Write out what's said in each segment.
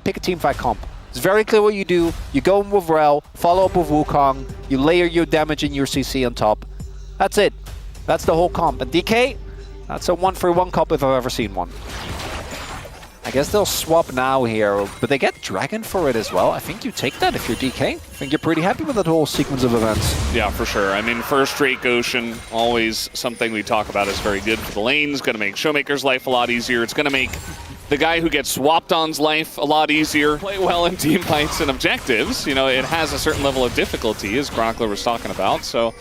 pick a teamfight comp. It's very clear what you do. You go in with Rel, follow up with Wukong, you layer your damage and your CC on top. That's it. That's the whole comp. And DK, that's a 1-for-1 comp if I've ever seen one. I guess they'll swap now here, but they get Dragon for it as well. I think you take that if you're DK. I think you're pretty happy with that whole sequence of events. Yeah, for sure. I mean, first Drake Ocean, always something we talk about is very good for the lanes. Going to make Showmaker's life a lot easier. It's going to make the guy who gets swapped on's life a lot easier. Play well in team fights and objectives. You know, it has a certain level of difficulty, as Chronicler was talking about. So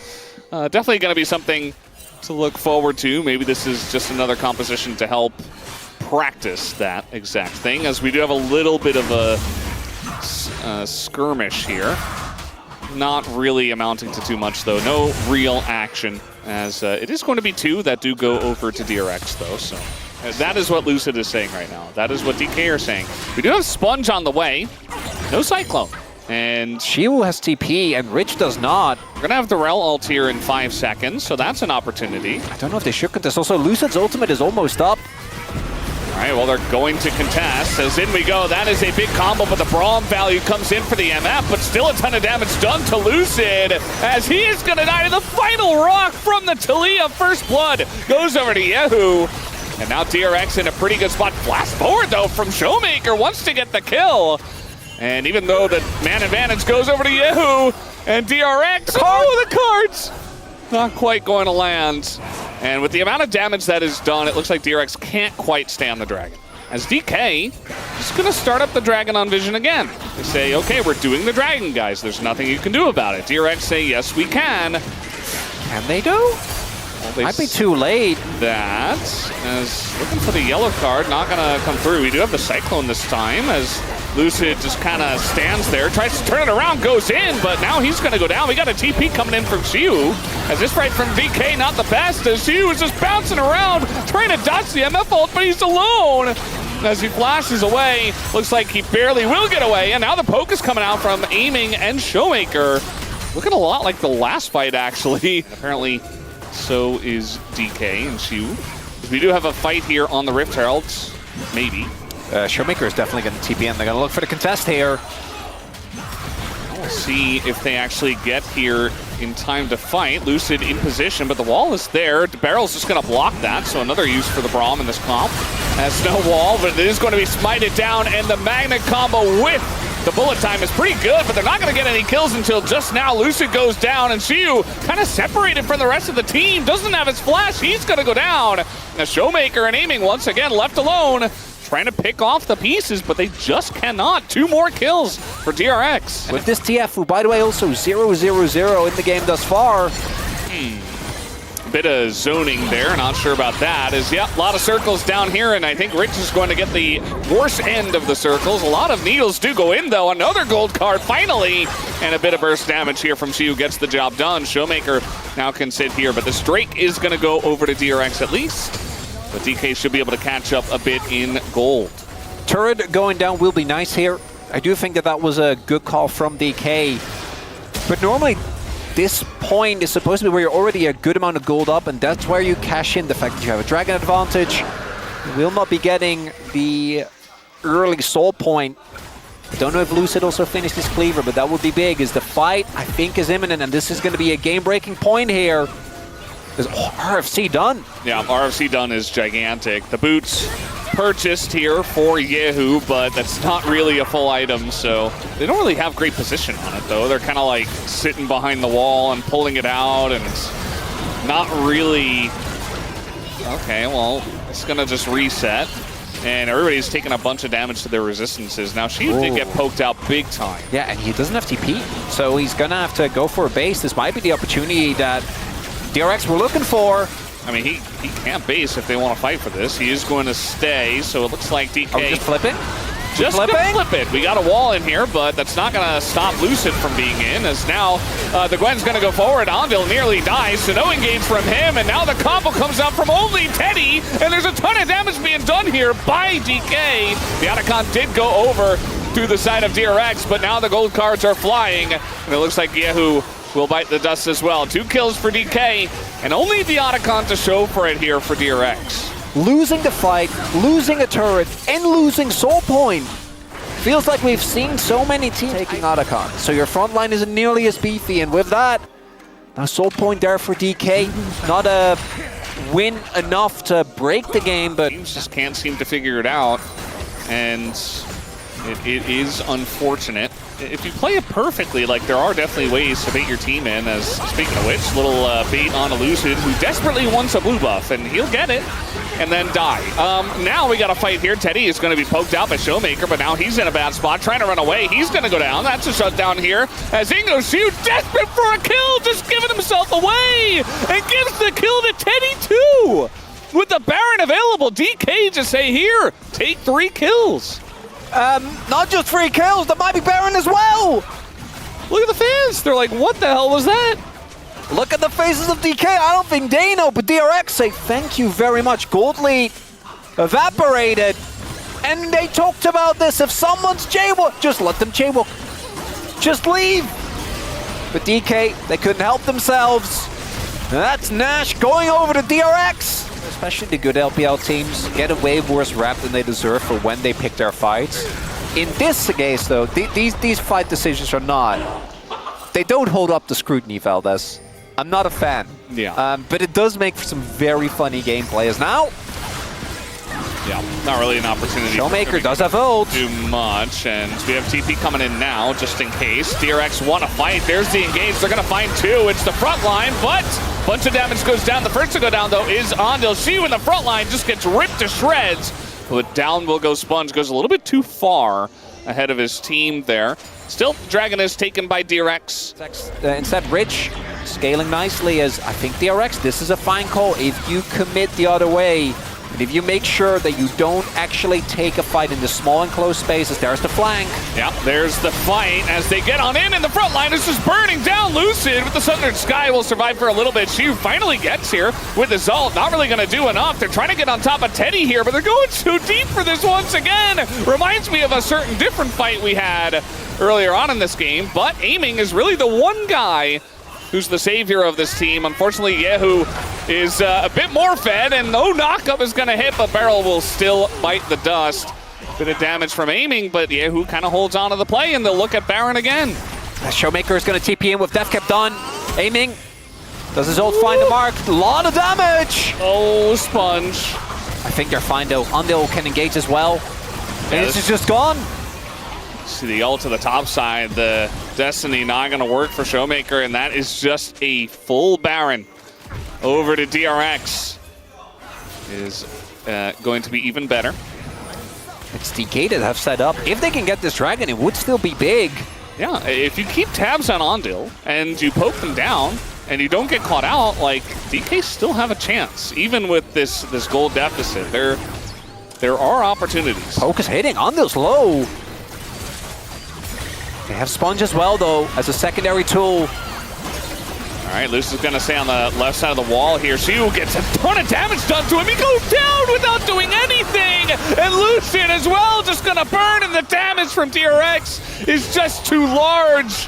definitely going to be something to look forward to. Maybe this is just another composition to help practice that exact thing, as we do have a little bit of a skirmish here. Not really amounting to too much, though. No real action, as it is going to be 2 that do go over to DRX, though. So that is what Lucid is saying right now. That is what DK are saying. We do have Sponge on the way. No Cyclone. And Shiu has TP, and Rich does not. We're going to have the Rel ult here in 5 seconds, so that's an opportunity. I don't know if they should contest. Also, Lucid's ultimate is almost up. All right, well, they're going to contest, as in we go. That is a big combo, but the Braum value comes in for the MF, but still a ton of damage done to Lucid, as he is going to die to the final rock from the Taliyah. First blood goes over to Yehu, and now DRX in a pretty good spot. Blast forward, though, from Showmaker, wants to get the kill. And even though the man advantage goes over to Yehu, and DRX, the cards! Not quite going to land. And with the amount of damage that is done, it looks like DRX can't quite stay on the Dragon. As DK is going to start up the Dragon on Vision again. They say, okay, we're doing the Dragon, guys. There's nothing you can do about it. DRX say, yes, we can. Can they do? Well, they might be too late. That, as looking for the yellow card, not going to come through. We do have the Cyclone this time, as Lucid just kind of stands there, tries to turn it around, goes in, but now he's going to go down. We got a TP coming in from Shiu, as this right from DK, not the best, as Shiu is just bouncing around, trying to dodge the MF ult, but he's alone. As he flashes away, looks like he barely will get away, and now the poke is coming out from Aiming and Showmaker. Looking a lot like the last fight, actually. Apparently, so is DK and Shiu. We do have a fight here on the Rift Heralds, maybe. Showmaker is definitely going to TP in. They're going to look for the contest here. We'll see if they actually get here in time to fight. Lucid in position, but the wall is there. Barrel's just going to block that, so another use for the Braum in this comp. Has no wall, but it is going to be smited down, and the Magnet combo with the bullet time is pretty good, but they're not going to get any kills until just now. Lucid goes down, and Shiu kind of separated from the rest of the team. Doesn't have his flash. He's going to go down. Now Showmaker and Aiming once again left alone, trying to pick off the pieces, but they just cannot. 2 more kills for DRX. With this TF, who, by the way, also 0-0-0 in the game thus far. Bit of zoning there, not sure about that. Yeah, a lot of circles down here, and I think Rich is going to get the worst end of the circles. A lot of needles do go in, though. Another gold card, finally, and a bit of burst damage here from Shiu gets the job done. Showmaker now can sit here, but this Drake is going to go over to DRX at least. But DK should be able to catch up a bit in gold. Turret going down will be nice here. I do think that that was a good call from DK. But normally, this point is supposed to be where you're already a good amount of gold up, and that's where you cash in the fact that you have a Dragon advantage. You will not be getting the early soul point. Don't know if Lucid also finished his cleaver, but that would be big, as the fight, I think, is imminent, and this is going to be a game-breaking point here. There's RFC done. Yeah, RFC done is gigantic. The boots purchased here for Yehu, but that's not really a full item, so they don't really have great position on it, though. They're kind of like sitting behind the wall and pulling it out, and it's not really... Okay, well, it's going to just reset, and everybody's taking a bunch of damage to their resistances. Now, Shiu did get poked out big time. Yeah, and he doesn't have TP, so he's going to have to go for a base. This might be the opportunity that DRX were looking for. I mean, he can't base if they want to fight for this. He is going to stay, so it looks like DK... Oh, just flipping? Just gonna flip it. We got a wall in here, but that's not going to stop Lucid from being in, as now the Gwen's going to go forward. Anvil nearly dies, so no engage from him, and now the combo comes out from only Teddy, and there's a ton of damage being done here by DK. The Otacon did go over through the side of DRX, but now the gold cards are flying, and it looks like Yehu will bite the dust as well. 2 kills for DK, and only the Otacon to show for it here for DRX. Losing the fight, losing a turret, and losing soul point. feels like we've seen so many teams taking Otacon. So your front line isn't nearly as beefy, and with that, now soul point there for DK. Not a win enough to break the game, but teams just can't seem to figure it out, and it is unfortunate. If you play it perfectly, like, there are definitely ways to bait your team in. As speaking of which, little bait on Elucid, who desperately wants a blue buff, and he'll get it and then die. Now we got a fight here. Teddy is going to be poked out by Showmaker, but now he's in a bad spot, trying to run away. He's going to go down. That's a shutdown here. As Ingoshu, desperate for a kill, just giving himself away, and gives the kill to Teddy too. With the Baron available, DK just say, here, take 3 kills. not just 3 kills, that might be Baron as well. Look at the fans. They're like, what the hell was that? Look at the faces of DK. I don't think they know, but DRX say thank you very much. Gold lead evaporated. And they talked about this. If someone's jaywalk, just let them jaywalk. Just leave. But DK, they couldn't help themselves. And that's Nash going over to DRX. Especially the good LPL teams get a way worse rap than they deserve for when they pick their fights. In this case, though, these fight decisions are not. They don't hold up to scrutiny, Valdez. I'm not a fan. Yeah. But it does make for some very funny gameplay. As now, yeah, not really an opportunity. Showmaker does have ult. Too much, and we have TP coming in now, just in case. DRX want to fight. There's the engage. They're going to find 2. It's the front line, but bunch of damage goes down. The first to go down, though, is Andil. She in the front line just gets ripped to shreds. But down will go Sponge. Goes a little bit too far ahead of his team there. Still, Dragon is taken by DRX. Instead, Rich scaling nicely as I think DRX, this is a fine call. If you commit the other way, and if you make sure that you don't actually take a fight in the small and close spaces, there's the flank. Yeah, there's the fight as they get on in the front line. It's just burning down. Lucid with the Southern Sky will survive for a little bit. She finally gets here with his ult. Not really going to do enough. They're trying to get on top of Teddy here, but they're going too deep for this once again. Reminds me of a certain different fight we had earlier on in this game, but Aiming is really the one guy who's the savior of this team. Unfortunately, Yehu is a bit more fed, and no knockup is going to hit, but Barrel will still bite the dust. Bit of damage from Aiming, but Yehu kind of holds on to the play, and they'll look at Baron again. Showmaker is going to TP in with Death Cap done. Aiming. Does his ult find the mark? A lot of damage. Oh, Sponge. I think they're fine, though. Andil can engage as well. And this is just gone. See the ult to the top side, the Destiny not going to work for Showmaker, and that is just a full Baron. Over to DRX is going to be even better. It's DK that have set up. If they can get this Dragon, it would still be big. Yeah, if you keep tabs on Andil and you poke them down and you don't get caught out, like, DK still have a chance, even with this gold deficit. There are opportunities. Poke is hitting. Andil's low. They have Sponge as well, though, as a secondary tool. All right, Luce is going to stay on the left side of the wall here. Shu gets a ton of damage done to him. He goes down without doing anything. And Lucian as well, just going to burn, and the damage from DRX is just too large.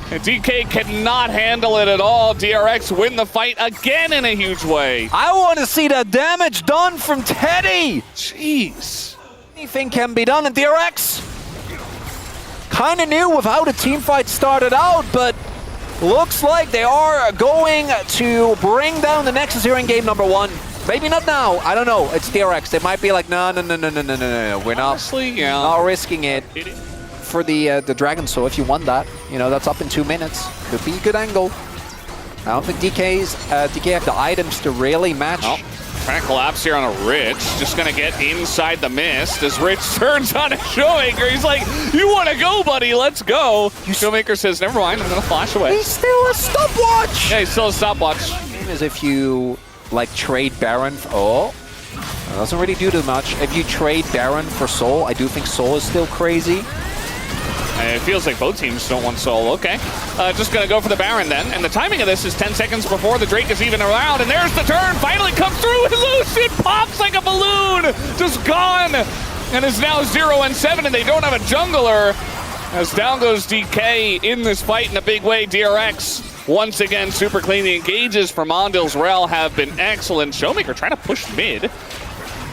And DK cannot handle it at all. DRX win the fight again in a huge way. I want to see that damage done from Teddy. Jeez. Anything can be done, and DRX kind of knew with how the team fight started out, but looks like they are going to bring down the Nexus here in game number 1. Maybe not now. I don't know. It's DRX. They might be like, no. We're not risking it for the Dragon. So if you won that, you know, that's up in 2 minutes. Could be a good angle. I don't think DK have the items to really match. Oh. Trying to collapse here on a Rich. Just going to get inside the mist as Rich turns on a Showmaker. He's like, you want to go, buddy? Let's go. Showmaker says, never mind. I'm going to flash away. He's still a stopwatch. Yeah, he's still a stopwatch. As if you, like, trade Baron. Oh, that doesn't really do too much. If you trade Baron for Soul, I do think Soul is still crazy. It feels like both teams don't want Soul. Okay. Just going to go for the Baron then. And the timing of this is 10 seconds before the Drake is even around. And there's the turn. Finally comes through. And Lucian pops like a balloon. Just gone. And is now 0-7. And they don't have a jungler. As down goes DK in this fight in a big way. DRX once again super clean. The engages from Andil's Rel have been excellent. Showmaker trying to push mid.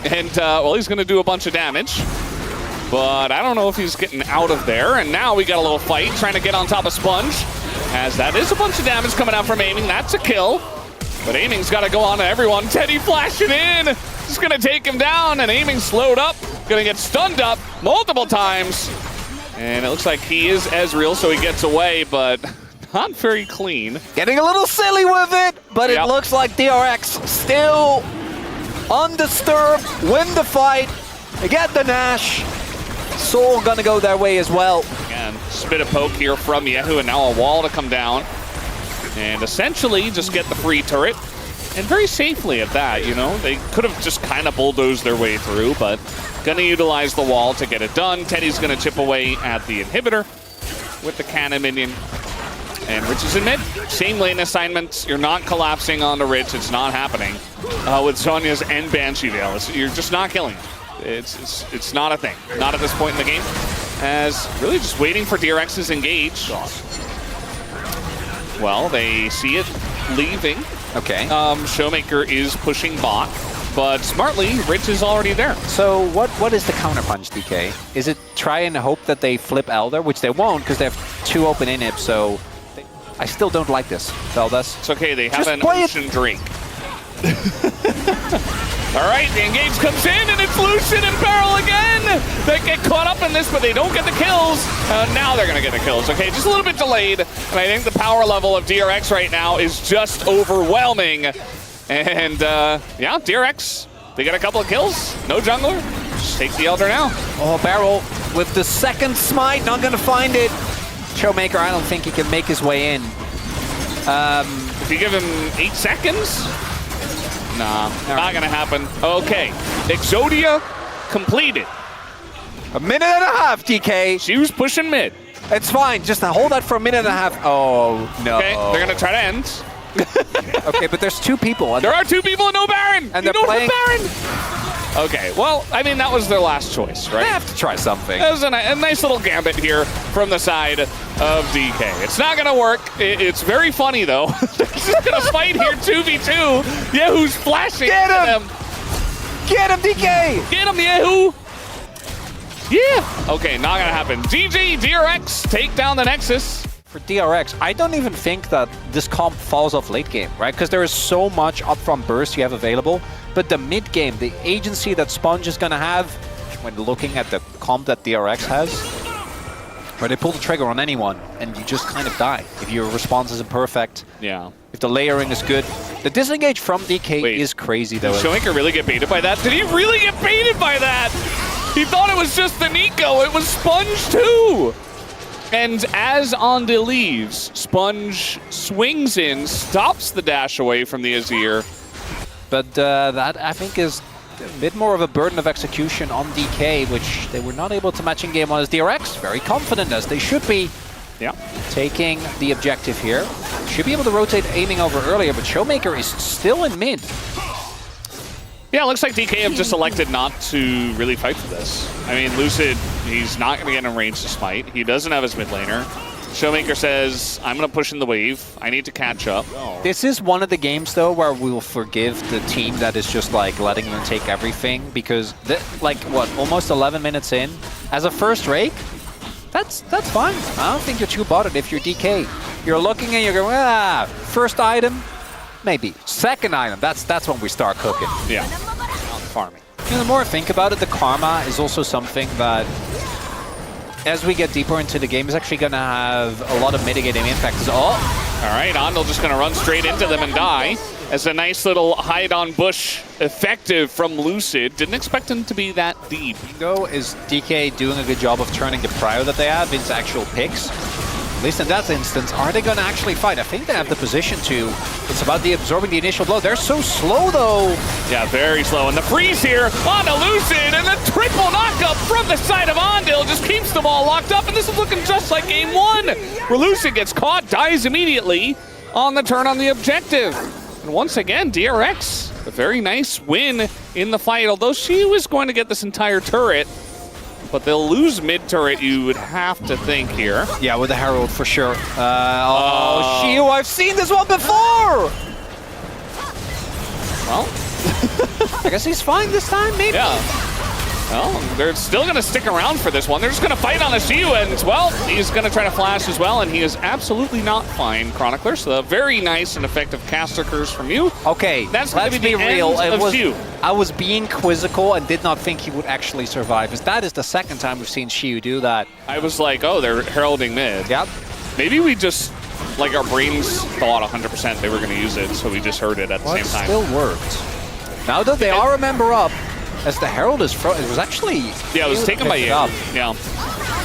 And, well, he's going to do a bunch of damage. but I don't know if he's getting out of there. And now we got a little fight trying to get on top of Sponge, as that is a bunch of damage coming out from Aiming. That's a kill, but Aiming's got to go on to everyone. Teddy flashing in, just going to take him down, and Aiming slowed up, going to get stunned up multiple times. And it looks like he is Ezreal, so he gets away, but not very clean. Getting a little silly with it, but it looks like DRX still undisturbed, win the fight, they get the Nash. Soul gonna go their way as well. Again, spit a poke here from Yehu, and now a wall to come down. And essentially just get the free turret, and very safely at that, you know? They could have just kind of bulldozed their way through, but gonna utilize the wall to get it done. Teddy's gonna chip away at the inhibitor with the cannon minion. And Rich is in mid. Same lane assignments. You're not collapsing onto Rich. It's not happening. With Sonya's and Banshee Veil, you're just not killing. It's not a thing. Not at this point in the game. As really just waiting for DRX's engage. Well, they see it leaving. Okay. Showmaker is pushing bot, but smartly, Rich is already there. So what is the counterpunch, DK? Is it try and hope that they flip Elder, which they won't because they have 2 open inhibs, so I still don't like this, Veldas. It's okay, they have an ocean drink. All right, the engage comes in, and it's Lucian and Barrel again. They get caught up in this, but they don't get the kills. Now they're going to get the kills. Okay, just a little bit delayed. And I think the power level of DRX right now is just overwhelming. And yeah, DRX, they get a couple of kills. No jungler. Just take the Elder now. Oh, Barrel with the second smite, not going to find it. Showmaker, I don't think he can make his way in. If you give him 8 seconds? Nah, not gonna happen. Okay, Exodia completed. A minute and a half, DK. She was pushing mid. It's fine, just hold that for a minute and a half. Oh, no. Okay, they're gonna try to end. Okay, but there's 2 people. There are 2 people and no Baron! And they're playing Baron! Okay, well, I mean, that was their last choice, right? They have to try something. That was a nice little gambit here from the side of DK. It's not gonna work. It's very funny, though. They're just gonna fight here 2v2. Yehu's flashing. Get him! Get him, DK! Get him, Yehu! Yeah! Okay, not gonna happen. GG, DRX, take down the Nexus. For DRX, I don't even think that this comp falls off late game, right? Because there is so much upfront burst you have available. But the mid game, the agency that Sponge is going to have when looking at the comp that DRX has, where they pull the trigger on anyone and you just kind of die if your response isn't perfect. Yeah. If the layering is good. The disengage from DK is crazy, though. Did Showmaker really get baited by that? Did he really get baited by that? He thought it was just the Nico. It was Sponge, too. And as Onda leaves, Sponge swings in, stops the dash away from the Azir. But that, I think, is a bit more of a burden of execution on DK, which they were not able to match in game 1 as DRX. Very confident, as they should be. Yeah. Taking the objective here. Should be able to rotate Aiming over earlier, but Showmaker is still in mid. Yeah, it looks like DK have just elected not to really fight for this. I mean, Lucid, he's not going to get in range to smite. He doesn't have his mid laner. Showmaker says, I'm going to push in the wave. I need to catch up. This is one of the games, though, where we'll forgive the team that is just, like, letting them take everything. Because, like, what, almost 11 minutes in? As a first rake, that's fine. I don't think you're too bothered if you're DK. You're looking and you're going, first item, maybe. Second item, that's when we start cooking. Yeah. Farming. You know, the more I think about it, the karma is also something that, as we get deeper into the game, is actually going to have a lot of mitigating impacts. All right, Ondel just going to run straight into them and die. As a nice little hide on bush effective from Lucid. Didn't expect him to be that deep. Bingo, is DK doing a good job of turning the prio that they have into actual picks? At least in that instance, are they going to actually fight? I think they have the position to. It's about absorbing the initial blow. They're so slow, though. Yeah, very slow. And the freeze here on the Lucid, and the triple knockup from the side of Ondil just keeps them all locked up. And this is looking just like game 1, where Lucid gets caught, dies immediately on the turn on the objective. And once again, DRX, a very nice win in the fight, although she was going to get this entire turret. But they'll lose mid-turret, you would have to think here. Yeah, with the Herald, for sure. Shiu, I've seen this one before! Well, I guess he's fine this time, maybe? Yeah. Well, they're still going to stick around for this one. They're just going to fight on a Shiu, and, well, he's going to try to flash as well, and he is absolutely not fine, Chronicler. So a very nice and effective caster curse from you. Okay, that's going to be the real. end of Shiu. I was being quizzical and did not think he would actually survive, because that is the second time we've seen Shiu do that. I was like, oh, they're heralding mid. Yep. Maybe we just, like, our brains thought 100% they were going to use it, so we just heard it at the same time. It still worked. Now that they are a member up, as the Herald is it was actually... Yeah, it was taken by Ye. Yeah.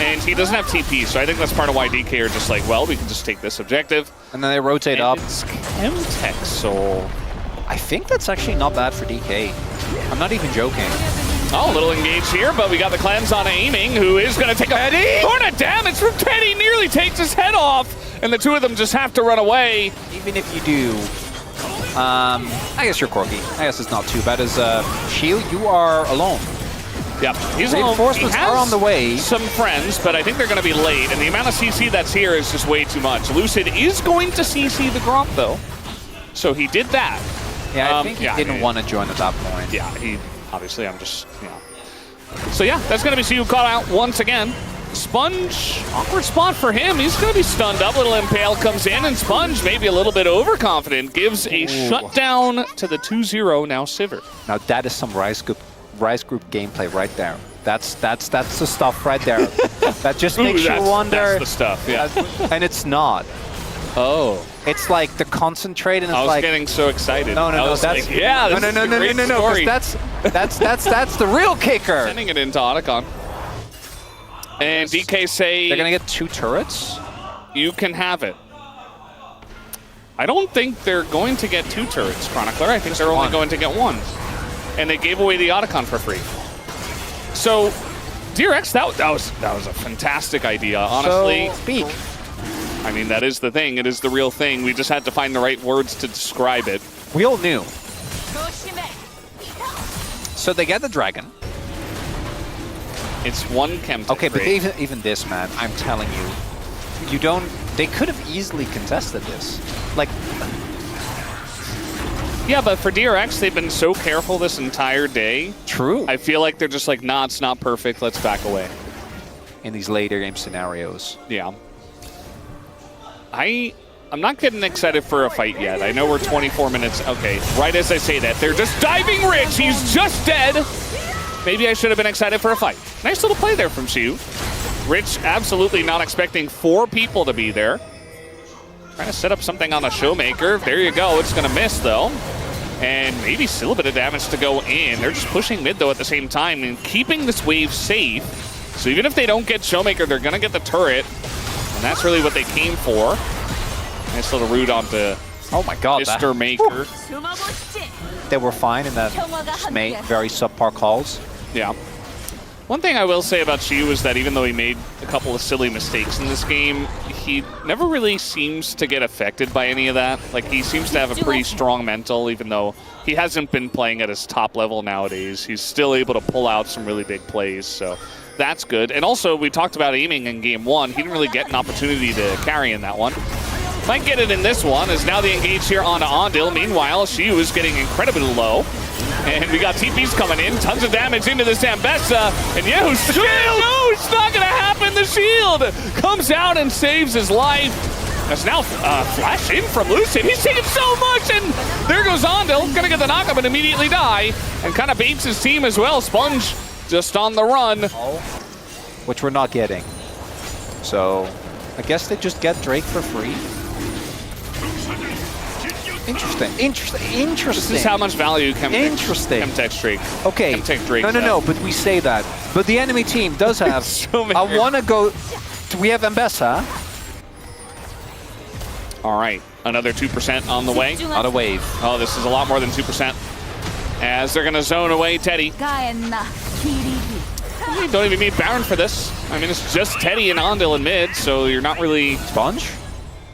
And he doesn't have TP, so I think that's part of why DK are just like, well, we can just take this objective. And then they rotate up. It's Chemtech Soul. I think that's actually not bad for DK. I'm not even joking. Oh, a little engaged here, but we got the cleanse on Aiming, who is going to take a ton of damage from Teddy. Nearly takes his head off, and the two of them just have to run away. Even if you do... I guess you're quirky. I guess it's not too bad. As Shield, you are alone. Yep, he's alone. Reinforcements are on the way. Some friends, but I think they're going to be late, and the amount of CC that's here is just way too much. Lucid is going to CC the Gromp, though, so he did that. Yeah, I think he didn't want to join at that point. Yeah, he obviously. I'm just, So yeah, that's going to be Shiu caught out once again. Sponge, awkward spot for him. He's going to be stunned up. Little Impale comes in, and Sponge, maybe a little bit overconfident, gives a shutdown to the 2-0 now Sivir. Now that is some Rise Group gameplay right there. That's the stuff right there. That just makes you wonder. That's the stuff, yeah. And it's not. Oh. It's like the concentrate, and it's I was getting so excited. No, that's like, yeah. No. That's the real kicker. Sending it into Otacon. And DK say... They're going to get 2 turrets? You can have it. I don't think they're going to get 2 turrets, Chronicler. I think they're only going to get 1. And they gave away the Otacon for free. So, DRX, that was a fantastic idea, honestly. So, speak. I mean, that is the thing. It is the real thing. We just had to find the right words to describe it. We all knew. So they get the dragon. It's 1 Chemtech. Okay, but even this, man, I'm telling you, they could have easily contested this. Like, yeah, but for DRX, they've been so careful this entire day. True. I feel like they're just like, nah, it's not perfect. Let's back away. In these later game scenarios. Yeah. I'm not getting excited for a fight yet. I know we're 24 minutes. Okay, right as I say that, they're just diving Rich. He's just dead. Maybe I should have been excited for a fight. Nice little play there from Shiu. Rich absolutely not expecting 4 people to be there. Trying to set up something on a Showmaker. There you go. It's going to miss, though. And maybe still a bit of damage to go in. They're just pushing mid, though, at the same time and keeping this wave safe. So even if they don't get Showmaker, they're going to get the turret. And that's really what they came for. Nice little root onto Mr. Maker. They were fine in that very subpar calls. Yeah. One thing I will say about Shiu is that even though he made a couple of silly mistakes in this game, he never really seems to get affected by any of that. Like, he seems to have a pretty strong mental, even though he hasn't been playing at his top level nowadays. He's still able to pull out some really big plays, so that's good. And also, we talked about aiming in Game 1. He didn't really get an opportunity to carry in that one. Might get it in this one, as now they engage here onto Ondil. Meanwhile, Shiu is getting incredibly low. And we got TPs coming in, tons of damage into this Zambesa. And Yehu's shield! No, it's not gonna happen! The shield comes out and saves his life. That's now flash in from Lucid. He's taking so much, and there goes Ondil. Gonna get the knockup and immediately die. And kind of baits his team as well. Sponge just on the run. Which we're not getting. So, I guess they just get Drake for free. Interesting. This is how much value Chemtech Drake. Okay. Chemtech Drake. No, but we say that. But the enemy team does have. I want to go. We have Ambessa. All right. Another 2% on the way. On a wave. Oh, this is a lot more than 2%. As they're going to zone away Teddy. You don't even need Baron for this. I mean, it's just Teddy and Ondil in mid, so you're not really... Sponge?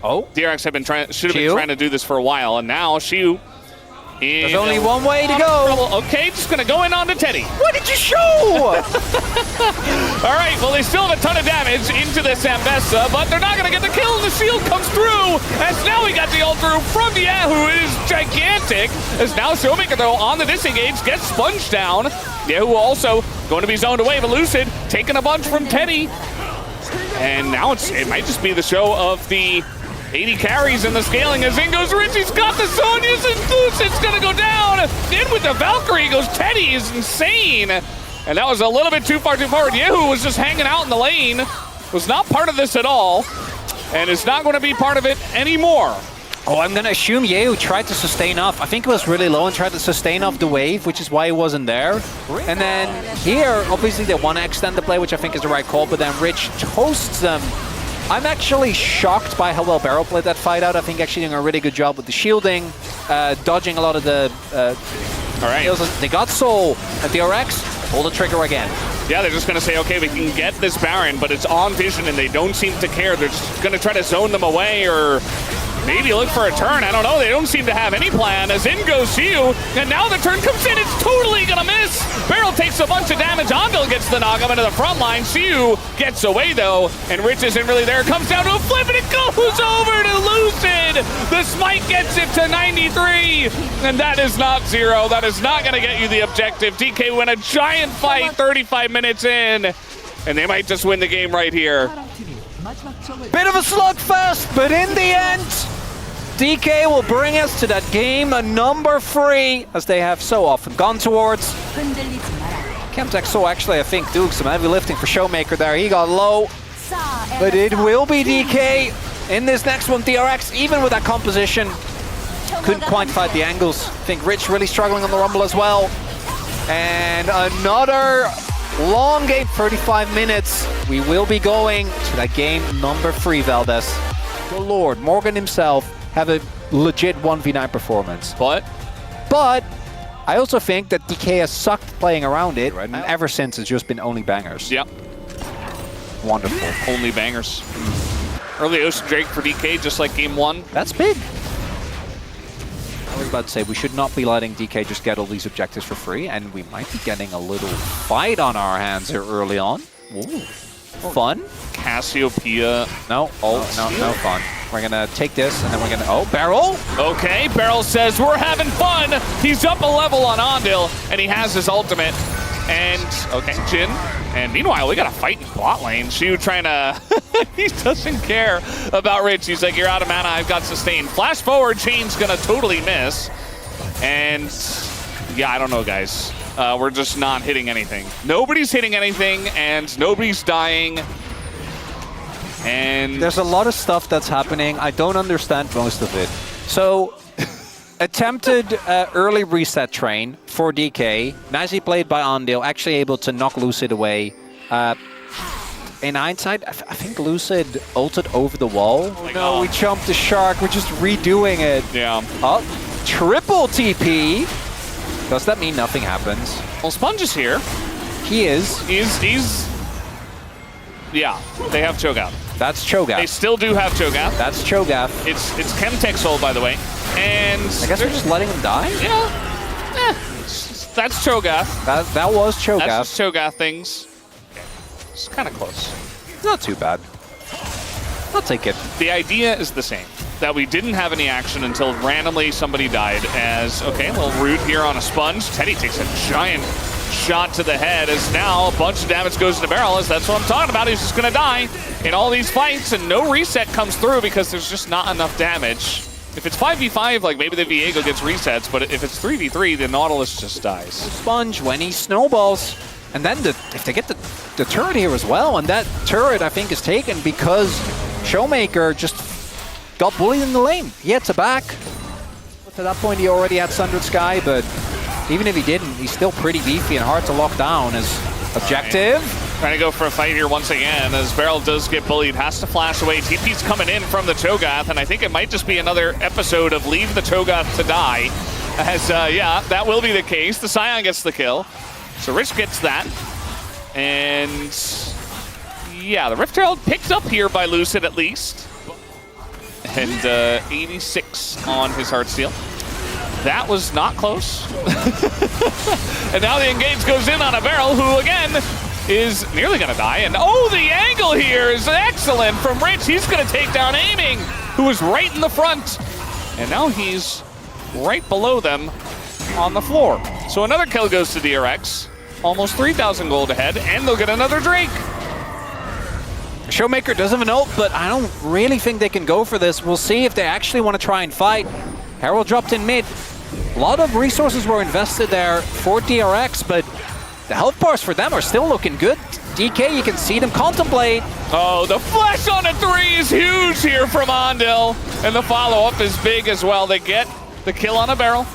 Oh. DRX should have been trying to do this for a while, and now Shiu There's only one way to go. Okay, just going to go in onto Teddy. What did you show? All right, well, they still have a ton of damage into this Zambesa, but they're not going to get the kill. The shield comes through, as now we got the ult through from Yahoo. It is gigantic, as now Showmaker, though, on the disengage, gets sponged down. Yehu also going to be zoned away, but Lucid taking a bunch from Teddy. And now it might just be the show of the 80 carries and the scaling as in goes Rich. He's got the Sonias and Lucid's going to go down. In with the Valkyrie goes Teddy is insane. And that was a little bit too far too forward. Yehu was just hanging out in the lane. Was not part of this at all. And is not going to be part of it anymore. Oh, I'm going to assume Yehu tried to sustain off. I think it was really low and tried to sustain off the wave, which is why he wasn't there. And then here, obviously they want to extend the play, which I think is the right call, but then Rich toasts them. I'm actually shocked by how well Barrel played that fight out. I think actually doing a really good job with the shielding, dodging a lot of the all right. kills. They got Soul at the RX, pull the trigger again. Yeah, they're just going to say, okay, we can get this Baron, but it's on Vision and they don't seem to care. They're just going to try to zone them away or maybe look for a turn. I don't know. They don't seem to have any plan as in goes Siu. And now the turn comes in. It's totally going to miss. Barrel takes a bunch of damage. Andil gets the knock up into the front line. Siu gets away, though. And Rich isn't really there. Comes down to a flip, and it goes over to Lucid. The smite gets it to 93. And that is not 0. That is not going to get you the objective. DK win a giant fight 35 minutes in. And they might just win the game right here. Bit of a slugfest, but in the end, DK will bring us to that game number 3, as they have so often gone towards. Chemtech saw actually, I think, doing some heavy lifting for Showmaker there. He got low, but it will be DK in this next one. DRX, even with that composition, couldn't quite fight the angles. I think Rich really struggling on the Rumble as well. And another long game, 35 minutes. We will be going to that game number 3, Valdez. Good Lord, Morgan himself have a legit 1v9 performance. But I also think that DK has sucked playing around it, and ever since it's just been only bangers. Yep. Wonderful. Only bangers. Early Ocean Drake for DK, just like game 1. That's big. I was about to say, we should not be letting DK just get all these objectives for free, and we might be getting a little fight on our hands here early on. Ooh. Fun. Cassiopeia. No fun. We're gonna take this, and then we're gonna, oh, Barrel! Okay, Barrel says, we're having fun! He's up a level on Andil, and he has his ultimate. And, okay, Jin. And meanwhile, we got a fight in bot lane. Shu trying to, he doesn't care about Rich. He's like, you're out of mana, I've got sustain. Flash forward, Chain's gonna totally miss. And, yeah, I don't know, guys. We're just not hitting anything. Nobody's hitting anything, and nobody's dying. And there's a lot of stuff that's happening. I don't understand most of it. So, attempted early reset train for DK. Nicely played by Andil, actually able to knock Lucid away. In hindsight, I think Lucid ulted over the wall. Oh no, we jumped the shark. We're just redoing it. Yeah. Oh, triple TP. Does that mean nothing happens? Well, Sponge is here. He is. He's yeah, they have Cho'Gath. That's Cho'Gath. They still do have Cho'Gath. That's Cho'Gath. It's Chemtech Soul, by the way. And I guess we're just letting him die? Yeah. That's Cho'Gath. That was Cho'Gath. That's just Cho'Gath things. It's kind of close. Not too bad. I'll take it. The idea is the same. That we didn't have any action until randomly somebody died as, okay, a little root here on a Sponge. Teddy takes a giant shot to the head as now a bunch of damage goes to Barrel, as that's what I'm talking about. He's just going to die in all these fights, and no reset comes through because there's just not enough damage. If it's 5v5, like maybe the Viego gets resets, but if it's 3v3, the Nautilus just dies. Sponge when he snowballs. And then if they get the turret here as well, and that turret I think is taken because Showmaker just got bullied in the lane. He had to back. But to that point he already had Sundered Sky, but even if he didn't, he's still pretty beefy and hard to lock down as objective. Right. Trying to go for a fight here once again as Barrel does get bullied, has to flash away. TP's coming in from the Cho'Gath, and I think it might just be another episode of Leave the Cho'Gath to Die. As, yeah, that will be the case. The Scion gets the kill. So Rich gets that. And, yeah, the Rift Herald picked up here by Lucid at least. And 86 on his Heartsteel. That was not close. And now the engage goes in on a Barrel, who again is nearly gonna die. And oh, the angle here is excellent from Rich. He's gonna take down Aiming, who is right in the front. And now he's right below them on the floor. So another kill goes to DRX. almost 3,000 gold ahead, and they'll get another Drake. Showmaker does have an ult, but I don't really think they can go for this. We'll see if they actually want to try and fight. Herald dropped in mid. A lot of resources were invested there for DRX, but the health bars for them are still looking good. DK, you can see them contemplate. Oh, the flash on a 3 is huge here from Ondil. And the follow-up is big as well. They get the kill on a barrel.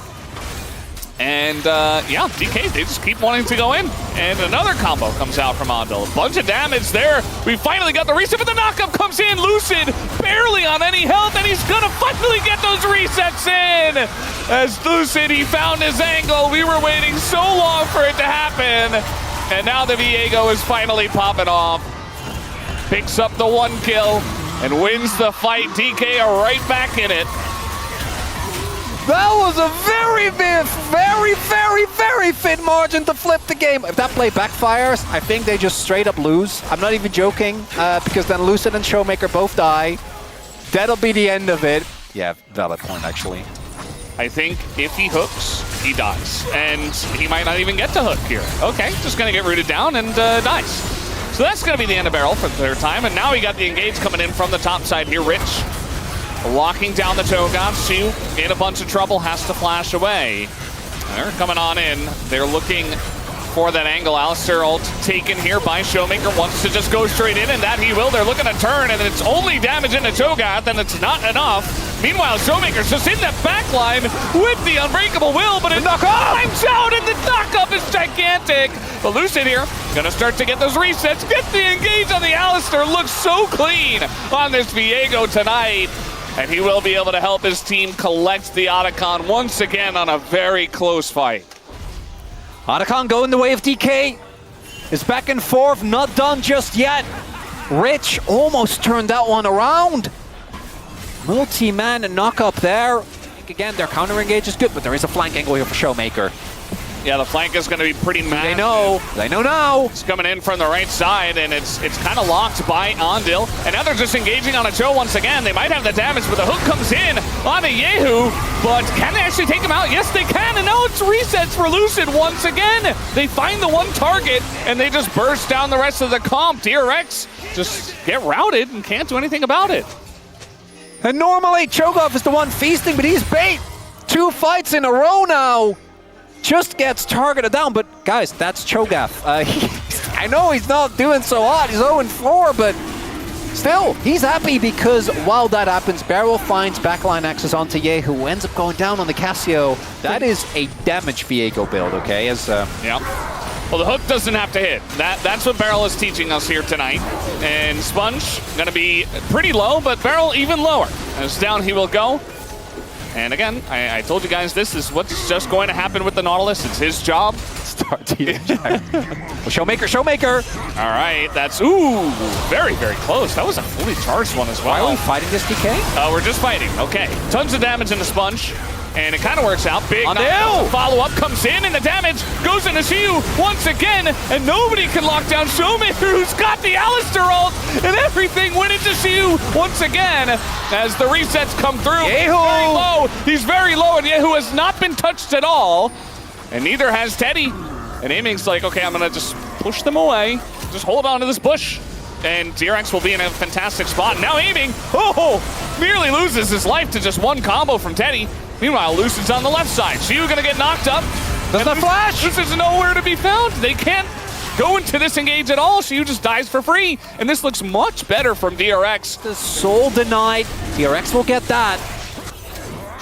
And yeah, DK, they just keep wanting to go in. And another combo comes out from Ondil. A bunch of damage there. We finally got the reset, but the knockup comes in. Lucid barely on any health, and he's gonna finally get those resets in. As Lucid, he found his angle. We were waiting so long for it to happen. And now the Viego is finally popping off. Picks up the 1 kill and wins the fight. DK are right back in it. That was a very thin margin to flip the game. If that play backfires, I think they just straight up lose. I'm not even joking, because then Lucid and Showmaker both die. That'll be the end of it. Yeah, valid point, actually. I think if he hooks, he dies. And he might not even get to hook here. Okay, just gonna get rooted down and dies. So that's gonna be the end of barrel for the 3rd time. And now we got the engage coming in from the top side here. Rich locking down the Cho'Gath. Shu in a bunch of trouble, has to flash away. They're coming on in. They're looking for that angle. Alistair ult taken here by Showmaker. Wants to just go straight in, and that he will. They're looking to turn, and it's only damage into Cho'Gath, and it's not enough. Meanwhile, Showmaker's just in that back line with the Unbreakable Will, but it climbs out, and the knockup is gigantic. But Lucid here, gonna start to get those resets. Get the engage on the Alistair. Looks so clean on this Viego tonight. And he will be able to help his team collect the Otacon once again on a very close fight. Otacon going the way of DK. Is back and forth, not done just yet. Rich almost turned that one around. Multi-man and knock up there. I think again, their counter engage is good, but there is a flank angle here for Showmaker. Yeah, the flank is going to be pretty massive. They know now. It's coming in from the right side, and it's kind of locked by Ondil. And now they're just engaging on a Cho once again. They might have the damage, but the hook comes in on a Yehu. But can they actually take him out? Yes, they can. And now it's resets for Lucid once again. They find the one target, and they just burst down the rest of the comp. DRX just get routed and can't do anything about it. And normally, Cho'Gath is the one feasting, but he's bait. 2 fights in a row now. Just gets targeted down, but guys, that's Cho'Gath. I know he's not doing so hot, he's 0-4, but still, he's happy because while that happens, Beryl finds backline access onto Ye, who ends up going down on the Casio. That is a damage Viego build, okay? Yeah. Well, the hook doesn't have to hit. That's what Beryl is teaching us here tonight. And Sponge gonna be pretty low, but Beryl even lower. As down he will go. And again, I told you guys this is what's just going to happen with the Nautilus. It's his job. Start Showmaker! All right, that's, ooh, very, very close. That was a fully charged one as well. Why are we fighting this DK? We're just fighting, okay. Tons of damage in the Sponge. And it kind of works out. Big follow-up comes in, and the damage goes into Shu once again, and nobody can lock down Showmaker, who's got the Alistair ult, and everything went into Shu once again as the resets come through. Yehu! He's very low, and Yehu has not been touched at all, and neither has Teddy. And Aiming's like, okay, I'm going to just push them away, just hold on to this bush. And DRX will be in a fantastic spot. Now Aiming, nearly loses his life to just one combo from Teddy. Meanwhile, Lucid's on the left side. Shu gonna get knocked up. Does the flash? Lucid's nowhere to be found. They can't go into this engage at all. Shu just dies for free. And this looks much better from DRX. The soul denied. DRX will get that.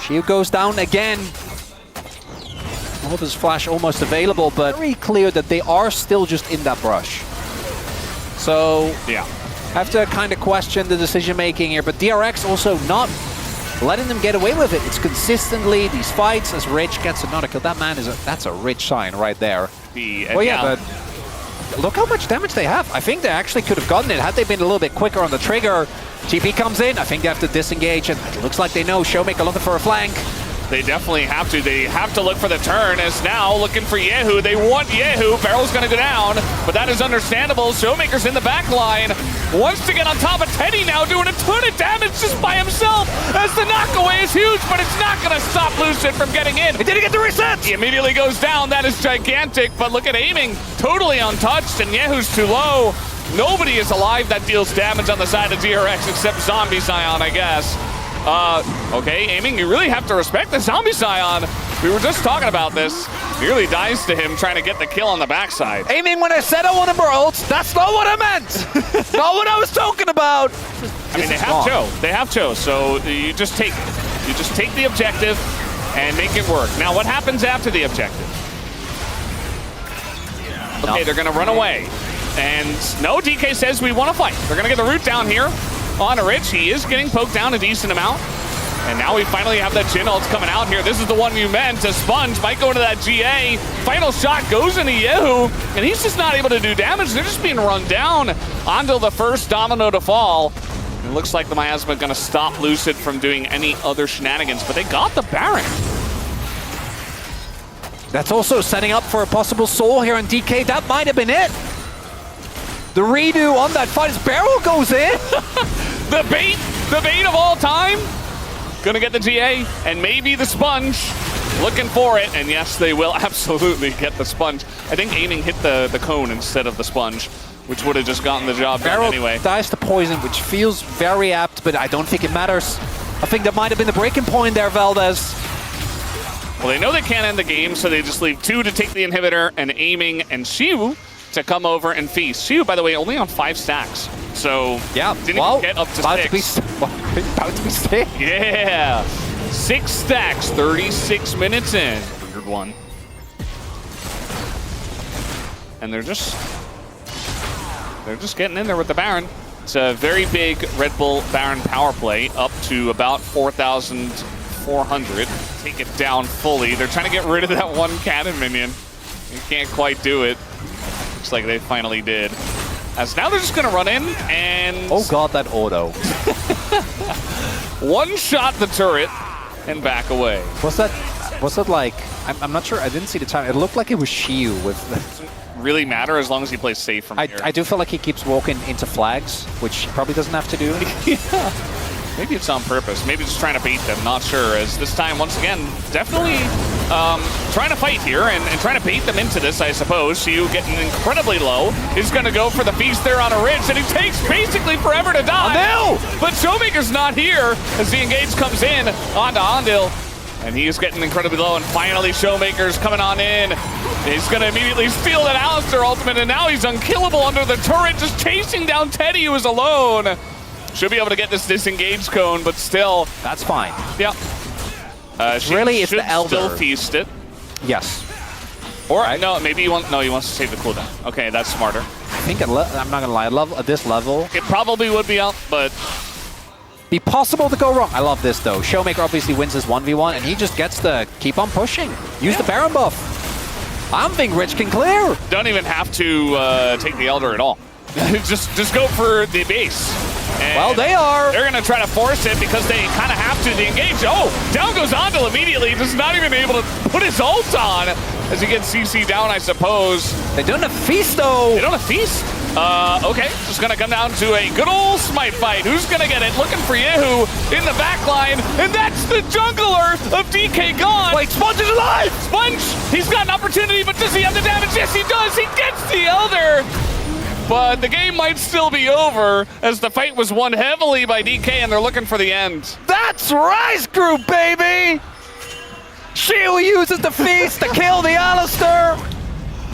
Shu goes down again. His flash almost available, but very clear that they are still just in that brush. So, yeah, have to kind of question the decision making here, but DRX also not letting them get away with it. It's consistently these fights as Rich gets another kill. That man that's a Rich sign right there. Well, yeah, but look how much damage they have. I think they actually could have gotten it had they been a little bit quicker on the trigger. TP comes in. I think they have to disengage, and it looks like they know Showmaker looking for a flank. They definitely have to. They have to look for the turn, as now looking for Yehu. They want Yehu. Barrel's going to go down, but that is understandable. Showmaker's in the back line. Wants to get on top of Teddy now, doing a ton of damage just by himself, as the knockaway is huge, but it's not going to stop Lucid from getting in. He didn't get the reset! He immediately goes down. That is gigantic, but look at aiming. Totally untouched, and Yehu's too low. Nobody is alive that deals damage on the side of DRX except Zombie Scion, I guess. Okay, aiming, you really have to respect the Zombie Scion. We were just talking about this. Nearly dies to him trying to get the kill on the backside. Aiming, when I said I wanted Worlds, that's not what I meant! Not what I was talking about! I mean, they have Cho. They have Cho, so you just take the objective and make it work. Now, what happens after the objective? Okay, they're gonna run away. And no, DK says we want to fight. They're gonna get the root down here on Rich. He is getting poked down a decent amount. And now we finally have that Jhin ult coming out here. This is the one you meant. A Sponge might go into that GA. Final shot goes into Yehu, and he's just not able to do damage. They're just being run down until the first domino to fall. It looks like the Miasma gonna stop Lucid from doing any other shenanigans, but they got the Baron. That's also setting up for a possible soul here on DK. That might have been it. The redo on that fight as Barrel goes in. The bait of all time. Gonna get the GA and maybe the Sponge. Looking for it, and yes, they will absolutely get the Sponge. I think aiming hit the cone instead of the Sponge, which would have just gotten the job done anyway. Barrel dies to poison, which feels very apt, but I don't think it matters. I think that might have been the breaking point there, Valdez. Well, they know they can't end the game, so they just leave 2 to take the inhibitor, and aiming and Xiu to come over and feast. Xiu, by the way, only on 5 stacks. So, yeah, didn't even get up to 6. About to be 6. Yeah, 6 stacks, 36 minutes in. Weird one. And they're just getting in there with the Baron. It's a very big Red Bull Baron power play, up to about 4,400. Take it down fully. They're trying to get rid of that one cannon minion. They can't quite do it. Looks like they finally did. As now they're just gonna run in and... Oh god, that auto. One shot the turret and back away. Was that like... I'm not sure, I didn't see the time. It looked like it was Xiu with... Doesn't really matter as long as he plays safe from here. I do feel like he keeps walking into flags, which he probably doesn't have to do. Yeah. Maybe it's on purpose. Maybe just trying to bait them. Not sure. As this time, once again, definitely trying to fight here and trying to bait them into this, I suppose. Xiu getting incredibly low. He's going to go for the feast there on a Ridge, and he takes basically forever to die. No! But Showmaker's not here as the engage comes in onto Andil. And he's getting incredibly low, and finally Showmaker's coming on in. He's going to immediately steal that Alistar ultimate, and now he's unkillable under the turret, just chasing down Teddy, who is alone. Should be able to get this disengaged cone, but still. That's fine. Yeah. Really, it's the Elder. Still feast it. Yes. Or, no, maybe he wants to save the cooldown. Okay, that's smarter. I think, I'm not going to lie, at this level. It probably would be out, but... Be possible to go wrong. I love this, though. Showmaker obviously wins this 1v1, and he just gets to keep on pushing. Use the Baron buff. I don't think Rich can clear. Don't even have to take the Elder at all. just go for the base. And well, they are. They're going to try to force it because they kind of have to. The engage. Oh, down goes Andil immediately. Just not even able to put his ult on as he gets CC down, I suppose. They don't have feast, though. They don't have feast? Okay, just going to come down to a good old smite fight. Who's going to get it? Looking for Yehu in the back line, and that's the jungler of DK gone. Wait, Sponge is alive! Sponge, he's got an opportunity, but does he have the damage? Yes, he does. He gets the Elder. But the game might still be over as the fight was won heavily by DK, and they're looking for the end. That's Rise Group, baby! Xiu uses the feast to kill the Alistar,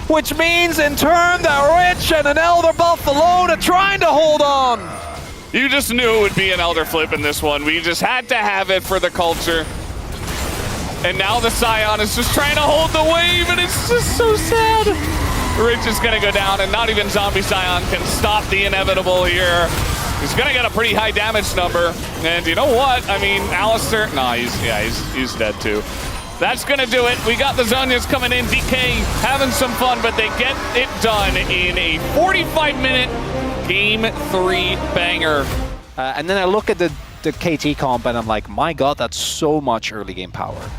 which means in turn that Rich and an Elder buff alone are trying to hold on. You just knew it would be an Elder flip in this one. We just had to have it for the culture. And now the Scion is just trying to hold the wave, and it's just so sad. Rich is going to go down, and not even Zombie Scion can stop the inevitable here. He's going to get a pretty high damage number. And you know what? I mean, Alistar... No, he's dead too. That's going to do it. We got the Zonias coming in. DK having some fun, but they get it done in a 45-minute Game 3 banger. And then I look at the the KT comp, and I'm like, my god, that's so much early game power.